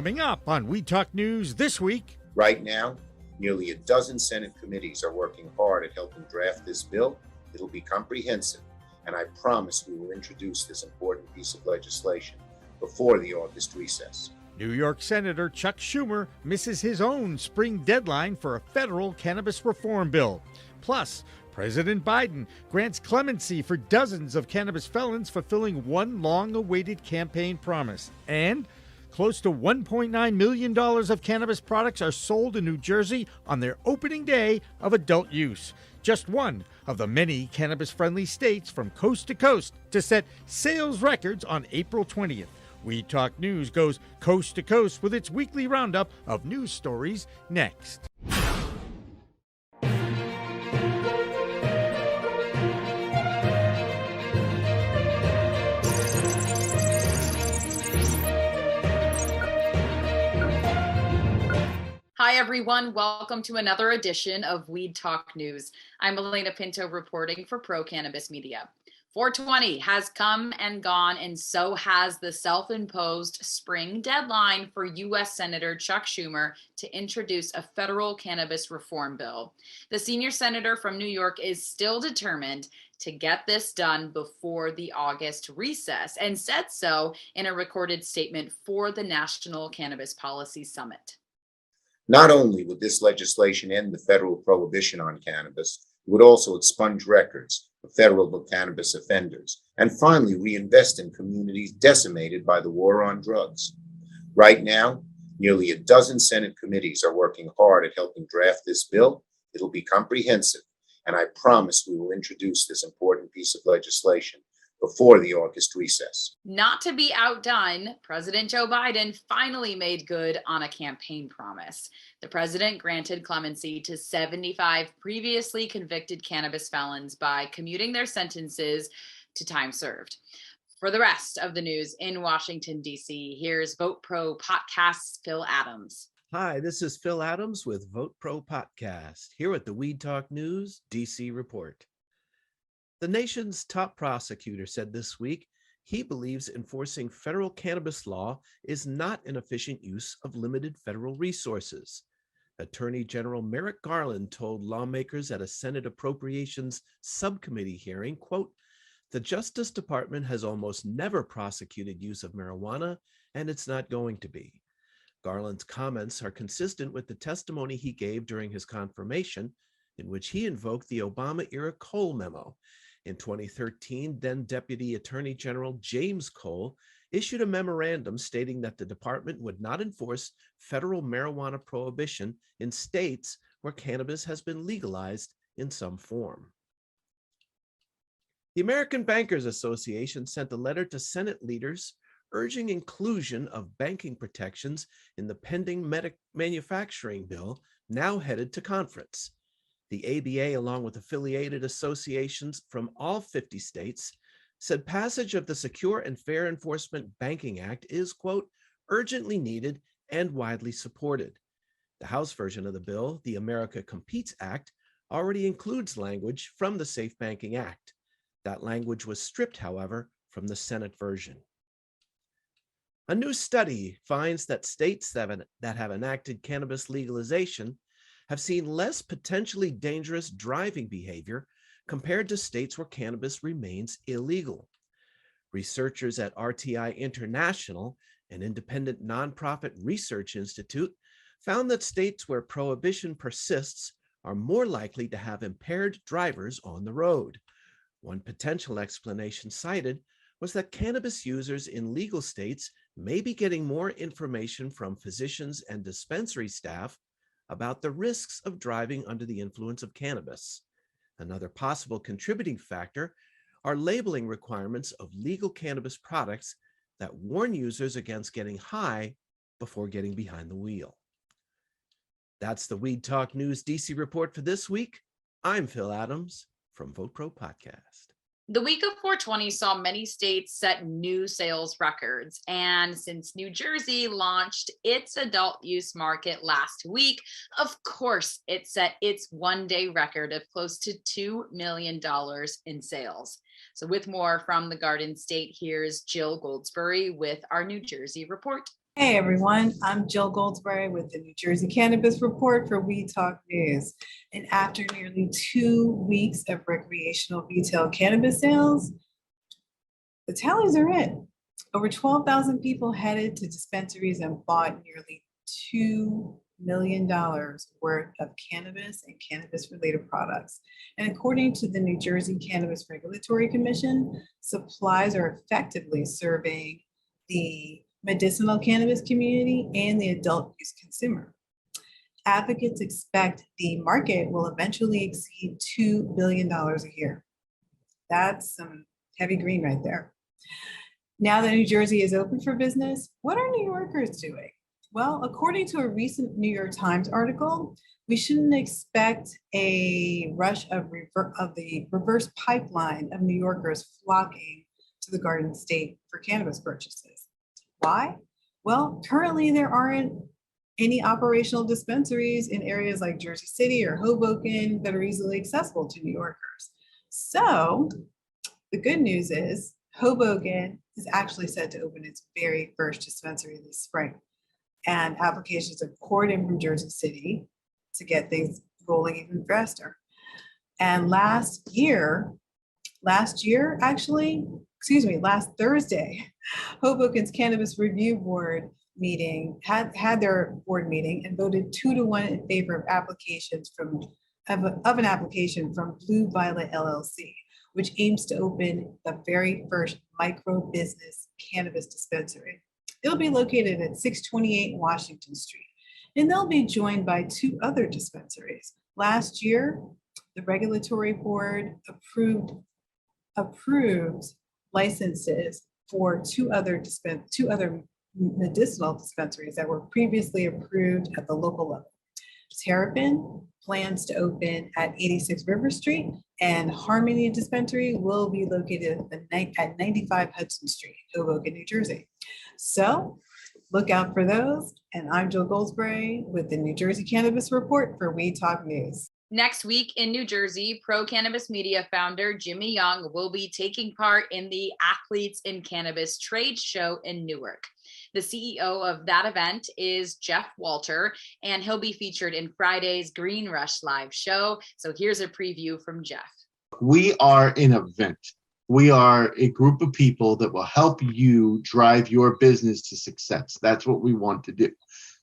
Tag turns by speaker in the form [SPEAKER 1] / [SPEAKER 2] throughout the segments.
[SPEAKER 1] Coming up on We Talk News this week.
[SPEAKER 2] Right now, nearly a dozen Senate committees are working hard at helping draft this bill. It'll be comprehensive, and I promise we will introduce this important piece of legislation before the August recess.
[SPEAKER 1] New York Senator Chuck Schumer misses his own spring deadline for a federal cannabis reform bill. Plus, President Biden grants clemency for dozens of cannabis felons fulfilling one long-awaited campaign promise. And close to $1.9 million of cannabis products are sold in New Jersey on their opening day of adult use. Just one of the many cannabis-friendly states from coast to coast to set sales records on April 20th. We Talk News goes coast to coast with its weekly roundup of news stories next.
[SPEAKER 3] Hi, everyone. Welcome to another edition of Weed Talk News. I'm Elena Pinto reporting for Pro Cannabis Media. 420 has come and gone, and so has the self-imposed spring deadline for U.S. Senator Chuck Schumer to introduce a federal cannabis reform bill. The senior senator from New York is still determined to get this done before the August recess, and said so in a recorded statement for the National Cannabis Policy Summit.
[SPEAKER 2] Not only would this legislation end the federal prohibition on cannabis, it would also expunge records of federal cannabis offenders and finally reinvest in communities decimated by the war on drugs. Right now, nearly a dozen Senate committees are working hard at helping draft this bill. It'll be comprehensive, and I promise we will introduce this important piece of legislation before the August recess.
[SPEAKER 3] Not to be outdone, President Joe Biden finally made good on a campaign promise. The president granted clemency to 75 previously convicted cannabis felons by commuting their sentences to time served. For the rest of the news in Washington, D.C., here's Vote Pro Podcast's Phil Adams.
[SPEAKER 4] Hi, this is Phil Adams with Vote Pro Podcast, here at the Weed Talk News D.C. Report. The nation's top prosecutor said this week he believes enforcing federal cannabis law is not an efficient use of limited federal resources. Attorney General Merrick Garland told lawmakers at a Senate Appropriations Subcommittee hearing, quote, "The Justice Department has almost never prosecuted use of marijuana, and it's not going to be." Garland's comments are consistent with the testimony he gave during his confirmation, in which he invoked the Obama-era Cole memo. In 2013, then Deputy Attorney General James Cole issued a memorandum stating that the department would not enforce federal marijuana prohibition in states where cannabis has been legalized in some form. The American Bankers Association sent a letter to Senate leaders urging inclusion of banking protections in the pending manufacturing bill now headed to conference. The ABA, along with affiliated associations from all 50 states, said passage of the Secure and Fair Enforcement Banking Act is, quote, urgently needed and widely supported. The House version of the bill, the America Competes Act, already includes language from the Safe Banking Act. That language was stripped, however, from the Senate version. A new study finds that states that have enacted cannabis legalization have seen less potentially dangerous driving behavior compared to states where cannabis remains illegal. Researchers at RTI International, an independent nonprofit research institute, found that states where prohibition persists are more likely to have impaired drivers on the road. One potential explanation cited was that cannabis users in legal states may be getting more information from physicians and dispensary staff about the risks of driving under the influence of cannabis. Another possible contributing factor are labeling requirements of legal cannabis products that warn users against getting high before getting behind the wheel. That's the Weed Talk News DC report for this week. I'm Phil Adams from Vote Pro Podcast.
[SPEAKER 3] The week of 420 saw many states set new sales records, and since New Jersey launched its adult use market last week, of course, it set its one-day record of close to $2 million in sales. So with more from the Garden State, here's Jill Goldsberry with our New Jersey report.
[SPEAKER 5] Hey everyone, I'm Jill Goldsberry with the New Jersey Cannabis Report for We Talk News. And after nearly 2 weeks of recreational retail cannabis sales, the tallies are in. Over 12,000 people headed to dispensaries and bought nearly $2 million worth of cannabis and cannabis-related products. And according to the New Jersey Cannabis Regulatory Commission, supplies are effectively serving the medicinal cannabis community and the adult use consumer. Advocates expect the market will eventually exceed $2 billion a year. That's some heavy green right there. Now that New Jersey is open for business, what are New Yorkers doing? Well, according to a recent New York Times article, we shouldn't expect a rush of the reverse pipeline of New Yorkers flocking to the Garden State for cannabis purchases. Why? Well, currently there aren't any operational dispensaries in areas like Jersey City or Hoboken that are easily accessible to New Yorkers. So the good news is Hoboken is actually set to open its very first dispensary this spring. And applications have poured in from Jersey City to get things rolling even faster. And last Thursday, Hoboken's Cannabis Review Board meeting had their board meeting and voted 2-1 in favor of an application from Blue Violet LLC, which aims to open the very first micro business cannabis dispensary. It'll be located at 628 Washington Street, and they'll be joined by 2 other dispensaries. Last year, the regulatory board approved licenses for two other medicinal dispensaries that were previously approved at the local level. Terrapin plans to open at 86 River Street, and Harmony Dispensary will be located at 95 Hudson Street, Hoboken, New Jersey. So look out for those. And I'm Jill Goldsberry with the New Jersey Cannabis Report for We Talk News.
[SPEAKER 3] Next week in New Jersey, Pro Cannabis Media founder Jimmy Young will be taking part in the Athletes in Cannabis trade show in Newark. The CEO of that event is Jeff Walter, and he'll be featured in Friday's Green Rush live show. So here's a preview from Jeff.
[SPEAKER 6] We are an event. We are a group of people that will help you drive your business to success. That's what we want to do.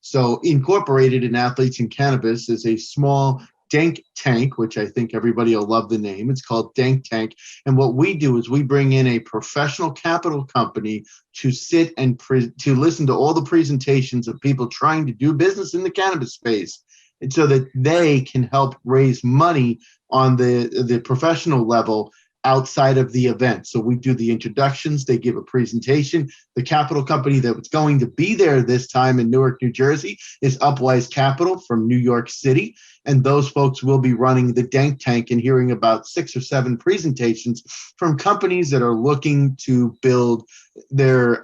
[SPEAKER 6] So incorporated in Athletes in Cannabis is a small Denk Tank, which I think everybody will love the name. It's called Denk Tank. And what we do is we bring in a professional capital company to sit and to listen to all the presentations of people trying to do business in the cannabis space, and so that they can help raise money on the professional level outside of the event. So we do the introductions, they give a presentation. The capital company that's going to be there this time in Newark, New Jersey is Upwise Capital from New York City. And those folks will be running the Denk Tank and hearing about 6 or 7 presentations from companies that are looking to build their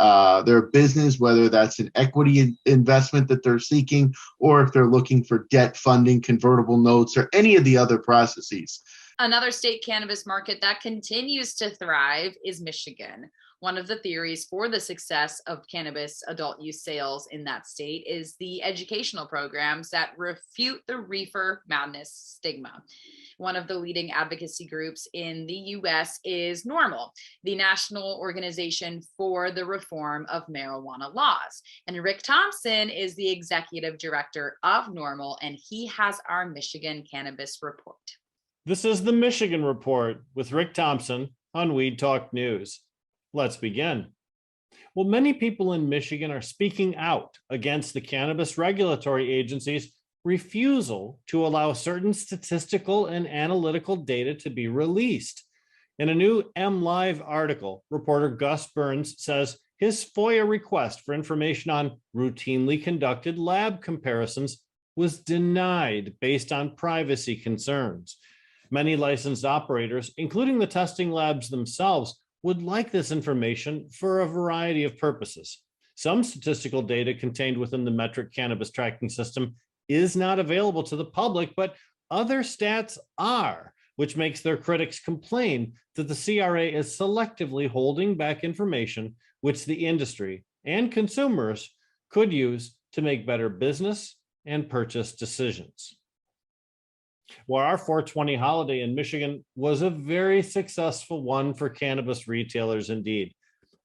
[SPEAKER 6] business, whether that's an equity investment that they're seeking, or if they're looking for debt funding, convertible notes, or any of the other processes.
[SPEAKER 3] Another state cannabis market that continues to thrive is Michigan. One of the theories for the success of cannabis adult use sales in that state is the educational programs that refute the reefer madness stigma. One of the leading advocacy groups in the US is NORML, the National Organization for the Reform of Marijuana Laws. And Rick Thompson is the executive director of NORML, and he has our Michigan Cannabis Report.
[SPEAKER 7] This is the Michigan Report with Rick Thompson on Weed Talk News. Let's begin. Well, many people in Michigan are speaking out against the cannabis regulatory agency's refusal to allow certain statistical and analytical data to be released. In a new MLive article, reporter Gus Burns says his FOIA request for information on routinely conducted lab comparisons was denied based on privacy concerns. Many licensed operators, including the testing labs themselves, would like this information for a variety of purposes. Some statistical data contained within the metric cannabis tracking system is not available to the public, but other stats are, which makes their critics complain that the CRA is selectively holding back information which the industry and consumers could use to make better business and purchase decisions. Well, our 420 holiday in Michigan was a very successful one for cannabis retailers indeed.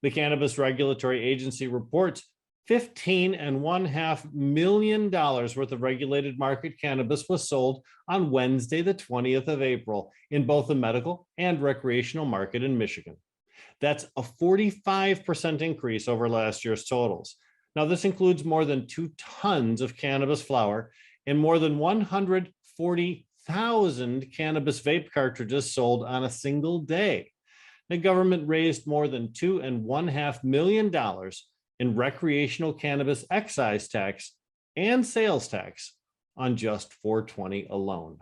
[SPEAKER 7] The Cannabis Regulatory Agency reports $15.5 million worth of regulated market cannabis was sold on Wednesday, the 20th of April, in both the medical and recreational market in Michigan. That's a 45% increase over last year's totals. Now, this includes more than 2 tons of cannabis flower and more than 140,000 cannabis vape cartridges sold on a single day. The government raised more than $2.5 million in recreational cannabis excise tax and sales tax on just 420 alone.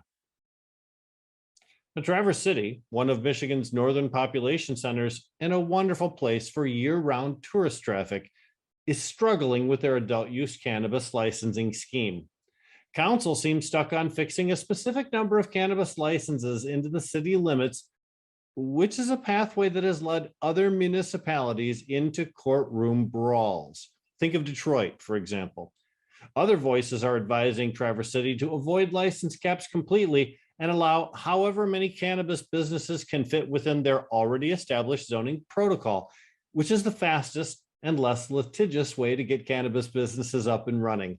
[SPEAKER 7] Now, Traverse City, one of Michigan's northern population centers and a wonderful place for year-round tourist traffic, is struggling with their adult use cannabis licensing scheme. Council seems stuck on fixing a specific number of cannabis licenses into the city limits, which is a pathway that has led other municipalities into courtroom brawls. Think of Detroit, for example. Other voices are advising Traverse City to avoid license caps completely and allow however many cannabis businesses can fit within their already established zoning protocol, which is the fastest and less litigious way to get cannabis businesses up and running.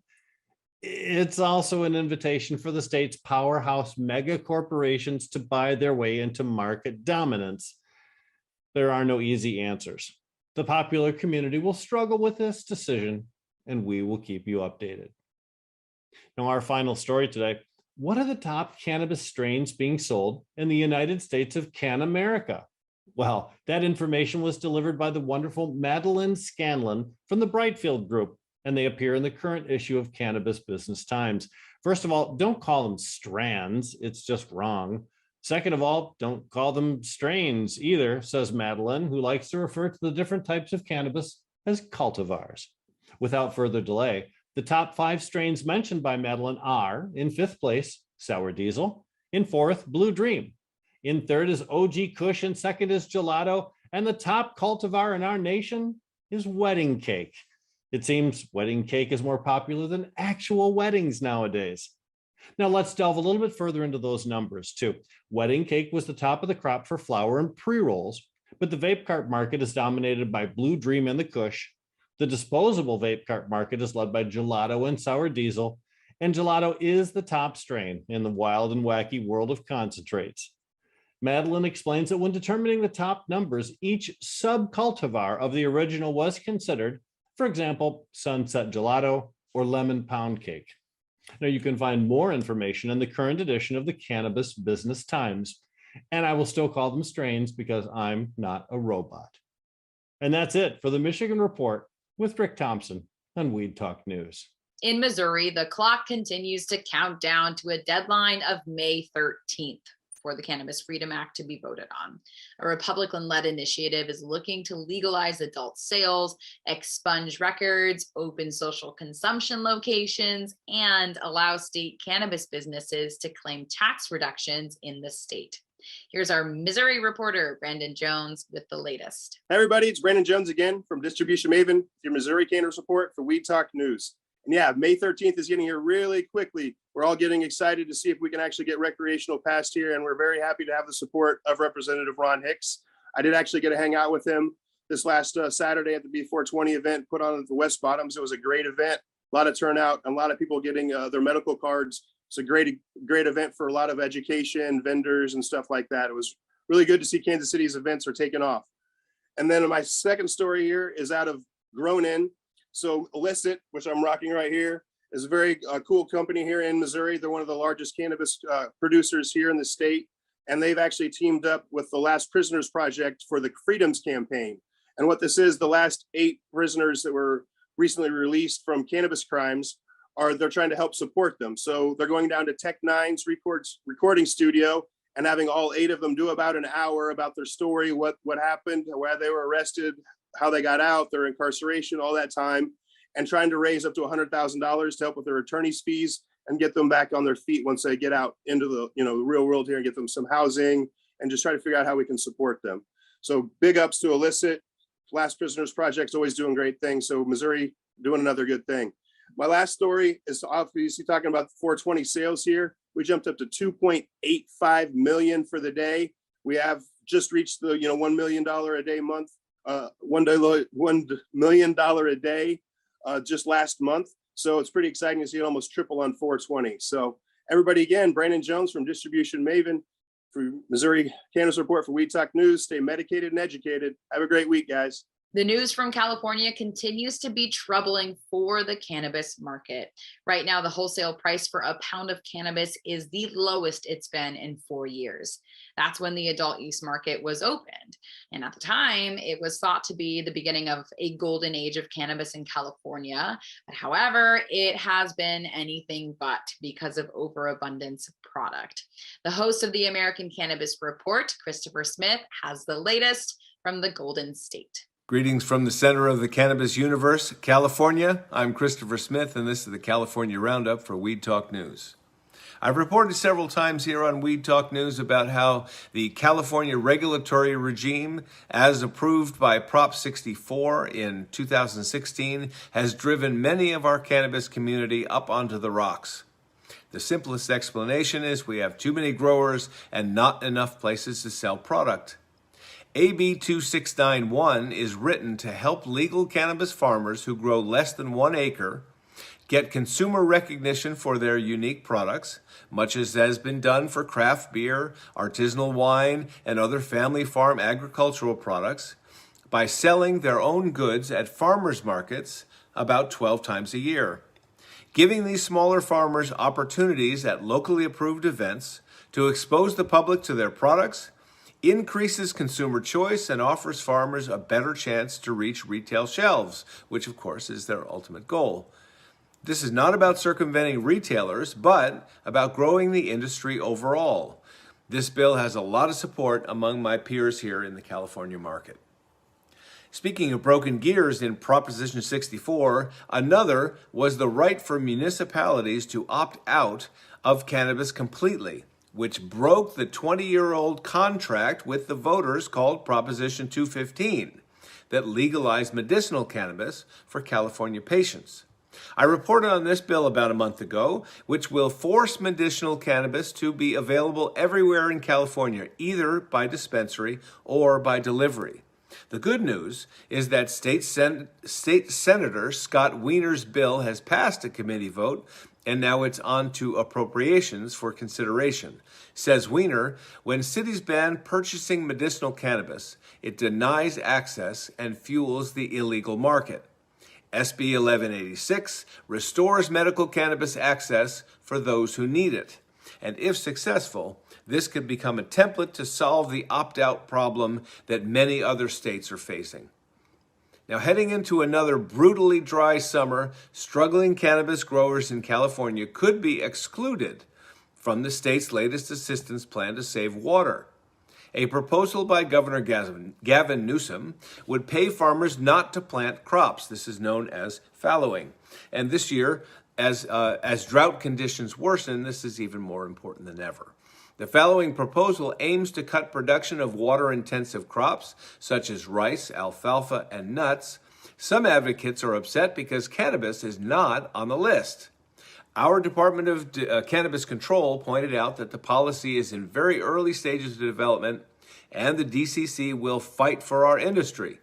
[SPEAKER 7] It's also an invitation for the state's powerhouse mega corporations to buy their way into market dominance. There are no easy answers. The popular community will struggle with this decision, and we will keep you updated. Now, our final story today: what are the top cannabis strains being sold in the United States of Can America? Well, that information was delivered by the wonderful Madeline Scanlon from the Brightfield Group, and they appear in the current issue of Cannabis Business Times. First of all, don't call them strands. It's just wrong. Second of all, don't call them strains either, says Madeline, who likes to refer to the different types of cannabis as cultivars. Without further delay, the top 5 strains mentioned by Madeline are: in 5th place, Sour Diesel; in 4th, Blue Dream; in 3rd is OG Kush; and 2nd is Gelato; and the top cultivar in our nation is Wedding Cake. It seems wedding cake is more popular than actual weddings nowadays. Now let's delve a little bit further into those numbers too. Wedding cake was the top of the crop for flower and pre-rolls, but the vape cart market is dominated by Blue Dream and the Kush. The disposable vape cart market is led by Gelato and Sour Diesel, and Gelato is the top strain in the wild and wacky world of concentrates. Madeline explains that when determining the top numbers, each sub-cultivar of the original was considered. For example, Sunset Gelato or Lemon Pound Cake. Now, you can find more information in the current edition of the Cannabis Business Times, and I will still call them strains because I'm not a robot. And that's it for the Michigan Report with Rick Thompson on Weed Talk News.
[SPEAKER 3] In Missouri, the clock continues to count down to a deadline of May 13th. For the Cannabis Freedom Act to be voted on. A Republican-led initiative is looking to legalize adult sales, expunge records, open social consumption locations, and allow state cannabis businesses to claim tax reductions in the state. Here's our Missouri reporter, Brandon Jones, with the latest.
[SPEAKER 8] Hey everybody, it's Brandon Jones again from Distribution Maven, your Missouri Cannabis Report for Weed Talk News. And yeah, May 13th is getting here really quickly. We're all getting excited to see if we can actually get recreational passed here, and we're very happy to have the support of Representative Ron Hicks. I did actually get to hang out with him this last Saturday at the B420 event put on at the West Bottoms. It was a great event, a lot of turnout, and a lot of people getting their medical cards. It's a great event for a lot of education, vendors, and stuff like that. It was really good to see Kansas City's events are taking off. And then my second story here is out of Grown In. So Illicit, which I'm rocking right here, is a very cool company here in Missouri. They're one of the largest cannabis producers here in the state. And they've actually teamed up with the Last Prisoners Project for the Freedoms Campaign. And what this is, the last 8 prisoners that were recently released from cannabis crimes, they're trying to help support them. So they're going down to Tech Nine's recording studio and having all 8 of them do about an hour about their story, what happened, why they were arrested, how they got out, their incarceration, all that time, and trying to raise up to $100,000 to help with their attorney's fees and get them back on their feet once they get out into the real world here and get them some housing and just try to figure out how we can support them. So big ups to Illicit. Last Prisoners Project's always doing great things. So Missouri doing another good thing. My last story is obviously talking about the 420 sales here. We jumped up to 2.85 million for the day. We have just reached the $1 million a day month, $1 million a day just last month. So it's pretty exciting to see it almost triple on 420. So everybody, again, Brandon Jones from Distribution Maven for Missouri Cannabis Report for Weed Talk News. Stay medicated and educated. Have a great week, guys.
[SPEAKER 3] The news from California continues to be troubling for the cannabis market. Right now, the wholesale price for a pound of cannabis is the lowest it's been in 4 years. That's when the adult use market was opened. And at the time, it was thought to be the beginning of a golden age of cannabis in California. But however, it has been anything but because of overabundance of product. The host of the American Cannabis Report, Christopher Smith, has the latest from the Golden State.
[SPEAKER 9] Greetings from the center of the cannabis universe, California. I'm Christopher Smith, and this is the California Roundup for Weed Talk News. I've reported several times here on Weed Talk News about how the California regulatory regime, as approved by Prop 64 in 2016, has driven many of our cannabis community up onto the rocks. The simplest explanation is we have too many growers and not enough places to sell product. AB 2691 is written to help legal cannabis farmers who grow less than 1 acre get consumer recognition for their unique products, much as has been done for craft beer, artisanal wine, and other family farm agricultural products, by selling their own goods at farmers markets about 12 times a year. Giving these smaller farmers opportunities at locally approved events to expose the public to their products increases consumer choice and offers farmers a better chance to reach retail shelves, which of course is their ultimate goal. This is not about circumventing retailers, but about growing the industry overall. This bill has a lot of support among my peers here in the California market. Speaking of broken gears in Proposition 64, another was the right for municipalities to opt out of cannabis completely, which broke the 20-year-old contract with the voters called Proposition 215 that legalized medicinal cannabis for California patients. I reported on this bill about a month ago, which will force medicinal cannabis to be available everywhere in California, either by dispensary or by delivery. The good news is that State Senator Scott Wiener's bill has passed a committee vote, and now it's on to appropriations for consideration. Says Wiener, when cities ban purchasing medicinal cannabis, it denies access and fuels the illegal market. SB 1186 restores medical cannabis access for those who need it. And if successful, this could become a template to solve the opt-out problem that many other states are facing. Now, heading into another brutally dry summer, struggling cannabis growers in California could be excluded from the state's latest assistance plan to save water. A proposal by Governor Gavin Newsom would pay farmers not to plant crops. This is known as fallowing. And this year, as drought conditions worsen, this is even more important than ever. The fallowing proposal aims to cut production of water-intensive crops, such as rice, alfalfa, and nuts. Some advocates are upset because cannabis is not on the list. Our Department of Cannabis Control pointed out that the policy is in very early stages of development, and the DCC will fight for our industry.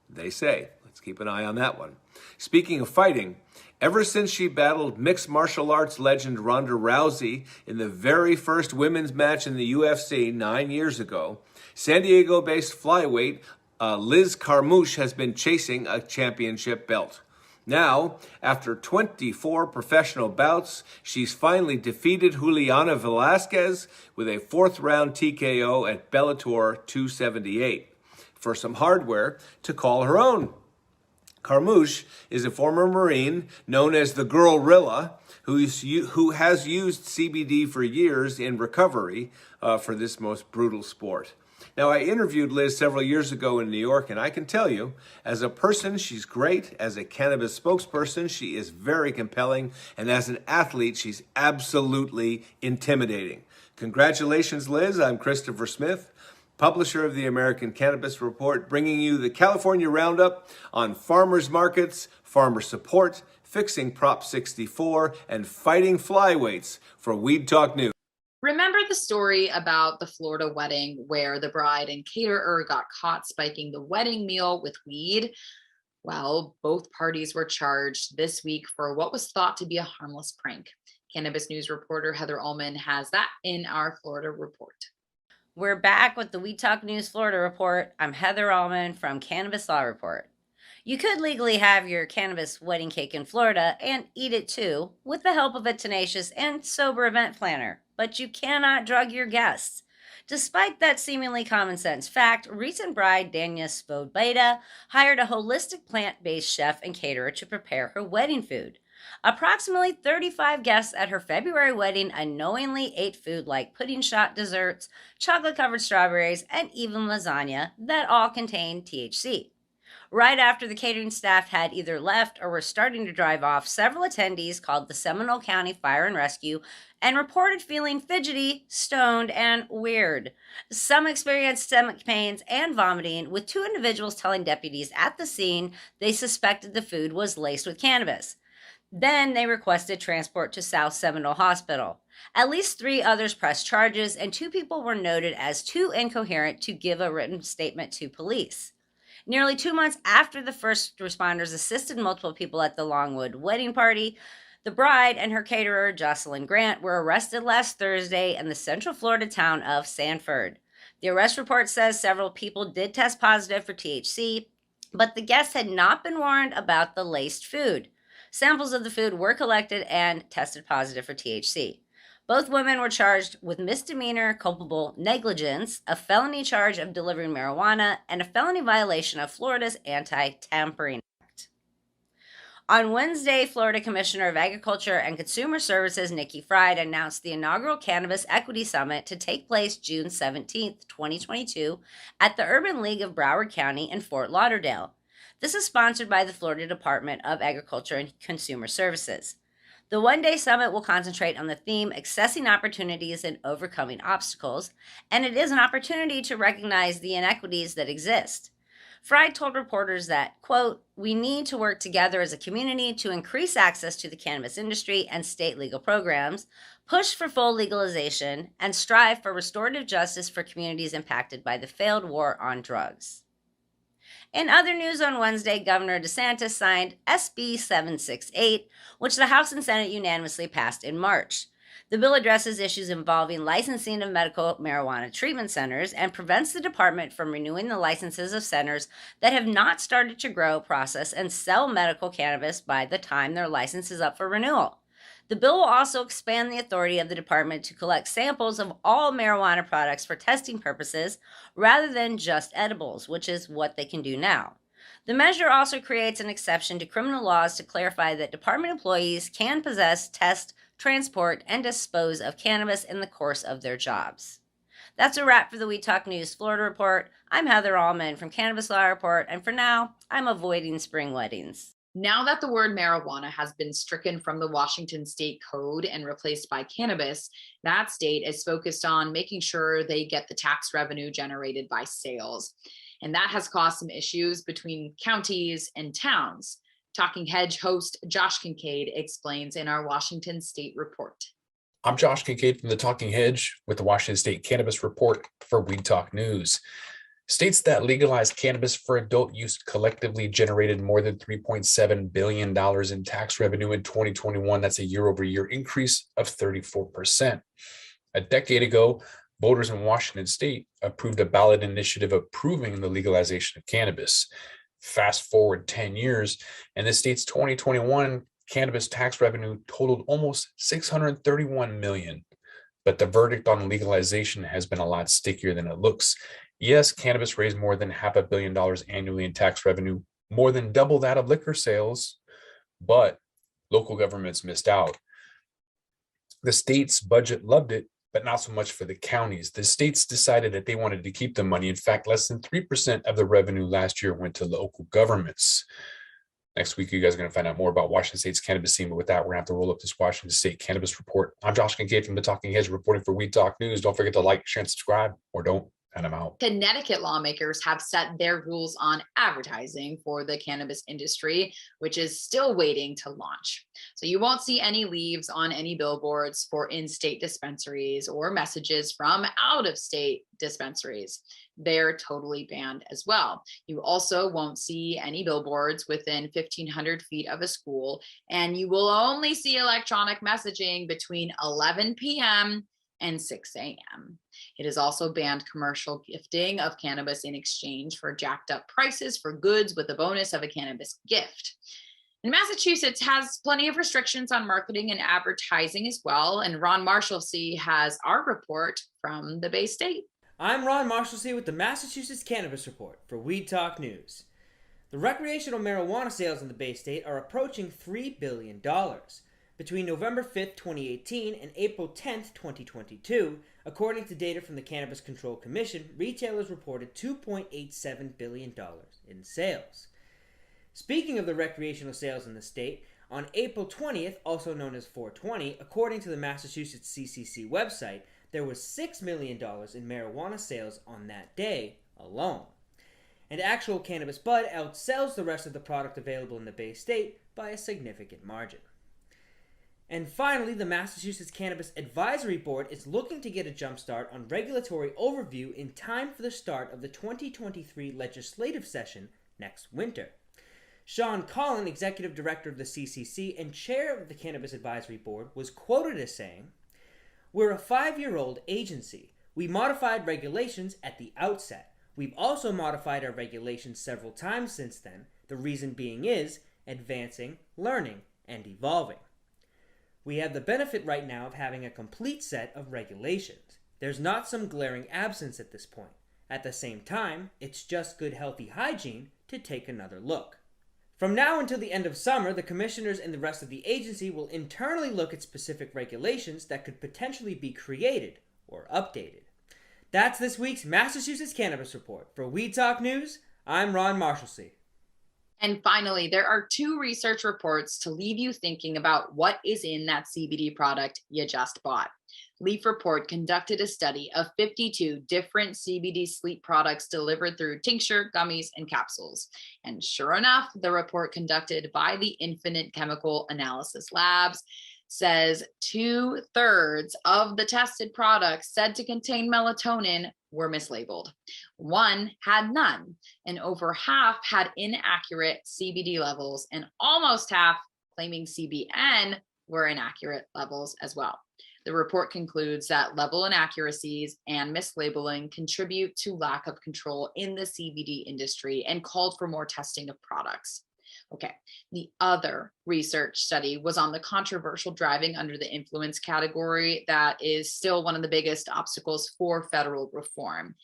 [SPEAKER 9] They say. Let's keep an eye on that one. Speaking of fighting, ever since she battled mixed martial arts legend Ronda Rousey in the very first women's match in the UFC 9 years ago, San Diego-based flyweight Liz Carmouche has been chasing a championship belt. Now, after 24 professional bouts, she's finally defeated Juliana Velasquez with a 4th-round TKO at Bellator 278 for some hardware to call her own. Carmouche is a former Marine known as the Girl-rilla who has used CBD for years in recovery for this most brutal sport. Now, I interviewed Liz several years ago in New York, and I can tell you, as a person, she's great. As a cannabis spokesperson, she is very compelling. And as an athlete, she's absolutely intimidating. Congratulations, Liz. I'm Christopher Smith. publisher of the American Cannabis Report, bringing you the California Roundup on farmers markets, farmer support, fixing Prop 64, and fighting flyweights for Weed Talk News.
[SPEAKER 3] Remember the story about the Florida wedding where the bride and caterer got caught spiking the wedding meal with weed? Well, both parties were charged this week for what was thought to be a harmless prank. Cannabis News reporter Heather Ullman has that in our Florida report.
[SPEAKER 10] We're back with the We Talk News Florida report. I'm Heather Ullman from Cannabis Law Report. You could legally have your cannabis wedding cake in Florida and eat it too, with the help of a tenacious and sober event planner, but you cannot drug your guests. Despite that seemingly common sense fact, recent bride Dania Spodbeta hired a holistic plant-based chef and caterer to prepare her wedding food. Approximately 35 guests at her February wedding unknowingly ate food like pudding shot desserts, chocolate-covered strawberries, and even lasagna that all contained THC. Right after the catering staff had either left or were starting to drive off, several attendees called the Seminole County Fire and Rescue and reported feeling fidgety, stoned, and weird. Some experienced stomach pains and vomiting, with 2 individuals telling deputies at the scene they suspected the food was laced with cannabis. Then they requested transport to South Seminole Hospital. At least 3 others pressed charges, and 2 people were noted as too incoherent to give a written statement to police. Nearly 2 months after the first responders assisted multiple people at the Longwood wedding party, the bride and her caterer, Jocelyn Grant, were arrested last Thursday in the Central Florida town of Sanford. The arrest report says several people did test positive for THC, but the guests had not been warned about the laced food. Samples of the food were collected and tested positive for THC. Both women were charged with misdemeanor culpable negligence, a felony charge of delivering marijuana, and a felony violation of Florida's Anti-Tampering Act. On Wednesday, Florida Commissioner of Agriculture and Consumer Services Nikki Fried announced the inaugural Cannabis Equity Summit to take place June 17, 2022, at the Urban League of Broward County in Fort Lauderdale. This is sponsored by the Florida Department of Agriculture and Consumer Services. The one-day summit will concentrate on the theme Accessing Opportunities and Overcoming Obstacles, and it is an opportunity to recognize the inequities that exist. Fried told reporters that, quote, "We need to work together as a community to increase access to the cannabis industry and state legal programs, push for full legalization, and strive for restorative justice for communities impacted by the failed war on drugs." In other news, on Wednesday, Governor DeSantis signed SB 768, which the House and Senate unanimously passed in March. The bill addresses issues involving licensing of medical marijuana treatment centers and prevents the department from renewing the licenses of centers that have not started to grow, process, and sell medical cannabis by the time their license is up for renewal. The bill will also expand the authority of the department to collect samples of all marijuana products for testing purposes rather than just edibles, which is what they can do now. The measure also creates an exception to criminal laws to clarify that department employees can possess, test, transport, and dispose of cannabis in the course of their jobs. That's a wrap for the We Talk News Florida Report. I'm Heather Ullman from Cannabis Law Report, and for now, I'm avoiding spring weddings.
[SPEAKER 3] Now that the word marijuana has been stricken from the Washington state code and replaced by cannabis, that state is focused on making sure they get the tax revenue generated by sales. And that has caused some issues between counties and towns. Talking Hedge host Josh Kincaid explains in our Washington State Report.
[SPEAKER 11] I'm Josh Kincaid from the Talking Hedge with the Washington State Cannabis Report for Weed Talk News. States that legalized cannabis for adult use collectively generated more than $3.7 billion in tax revenue in 2021. That's a year-over-year increase of 34%. A decade ago, voters in Washington state approved a ballot initiative approving the legalization of cannabis. Fast forward 10 years, and the state's 2021 cannabis tax revenue totaled almost $631 million. But the verdict on legalization has been a lot stickier than it looks. Yes, cannabis raised more than $500 million annually in tax revenue, more than double that of liquor sales, but local governments missed out. The state's budget loved it, but not so much for the counties. The states decided that they wanted to keep the money. In fact, less than 3% of the revenue last year went to local governments. Next week, you guys are going to find out more about Washington State's cannabis scene. But with that, we're going to have to roll up this Washington State Cannabis Report. I'm Josh Kincaid from the Talking Heads reporting for Weed Talk News. Don't forget to like, share, and subscribe, or don't. and I'm out.
[SPEAKER 3] Connecticut lawmakers have set their rules on advertising for the cannabis industry, which is still waiting to launch. So you won't see any leaves on any billboards for in-state dispensaries or messages from out-of-state dispensaries. They're totally banned as well. You also won't see any billboards within 1,500 feet of a school, and you will only see electronic messaging between 11 p.m. and 6 a.m. It has also banned commercial gifting of cannabis in exchange for jacked up prices for goods with the bonus of a cannabis gift. And Massachusetts has plenty of restrictions on marketing and advertising as well. And Ron Marshalsea has our report from the Bay State.
[SPEAKER 12] I'm Ron Marshalsea with the Massachusetts Cannabis Report for Weed Talk News. The recreational marijuana sales in the Bay State are approaching $3 billion. Between November 5th, 2018 and April 10th, 2022, according to data from the Cannabis Control Commission, retailers reported $2.87 billion in sales. Speaking of the recreational sales in the state, on April 20th, also known as 420, according to the Massachusetts CCC website, there was $6 million in marijuana sales on that day alone. And actual cannabis bud outsells the rest of the product available in the Bay State by a significant margin. And finally, the Massachusetts Cannabis Advisory Board is looking to get a jumpstart on regulatory overview in time for the start of the 2023 legislative session next winter. Sean Collin, Executive Director of the CCC and Chair of the Cannabis Advisory Board, was quoted as saying, "We're a 5-year-old agency. We modified regulations at the outset. We've also modified our regulations several times since then. The reason being is advancing, learning, and evolving. We have the benefit right now of having a complete set of regulations. There's not some glaring absence at this point. At the same time, it's just good healthy hygiene to take another look." From now until the end of summer, the commissioners and the rest of the agency will internally look at specific regulations that could potentially be created or updated. That's this week's Massachusetts Cannabis Report. For Weed Talk News, I'm Ron Marshalsea.
[SPEAKER 3] And finally, there are 2 research reports to leave you thinking about what is in that CBD product you just bought. Leaf Report conducted a study of 52 different CBD sleep products delivered through tincture, gummies, and capsules. And sure enough, the report conducted by the Infinite Chemical Analysis Labs says 2/3 of the tested products said to contain melatonin were mislabeled. 1 had none, and over half had inaccurate CBD levels, and almost half claiming CBN were inaccurate levels as well. The report concludes that level inaccuracies and mislabeling contribute to lack of control in the CBD industry and called for more testing of products. Okay, the other research study was on the controversial driving under the influence category that is still one of the biggest obstacles for federal reform.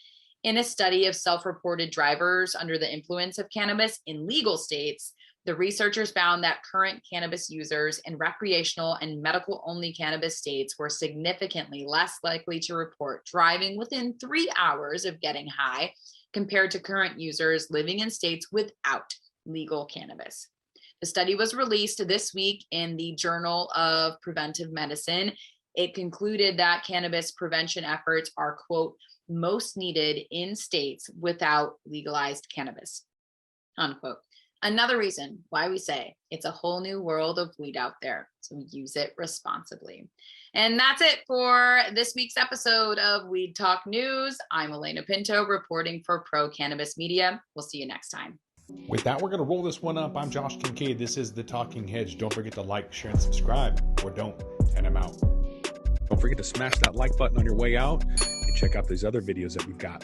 [SPEAKER 3] In a study of self-reported drivers under the influence of cannabis in legal states, the researchers found that current cannabis users in recreational and medical-only cannabis states were significantly less likely to report driving within 3 hours of getting high compared to current users living in states without legal cannabis. The study was released this week in the Journal of Preventive Medicine. It concluded that cannabis prevention efforts are, quote, most needed in states without legalized cannabis, unquote. Another reason why we say it's a whole new world of weed out there, so use it responsibly. And that's it for this week's episode of Weed Talk News. I'm Elena Pinto reporting for Pro Cannabis Media. We'll see you next time.
[SPEAKER 13] With that, we're going to roll this one up. I'm Josh Kincaid. This is The Talking Hedge. Don't forget to like, share, and subscribe, or don't, and I'm out. Don't forget to smash that like button on your way out and check out these other videos that we've got.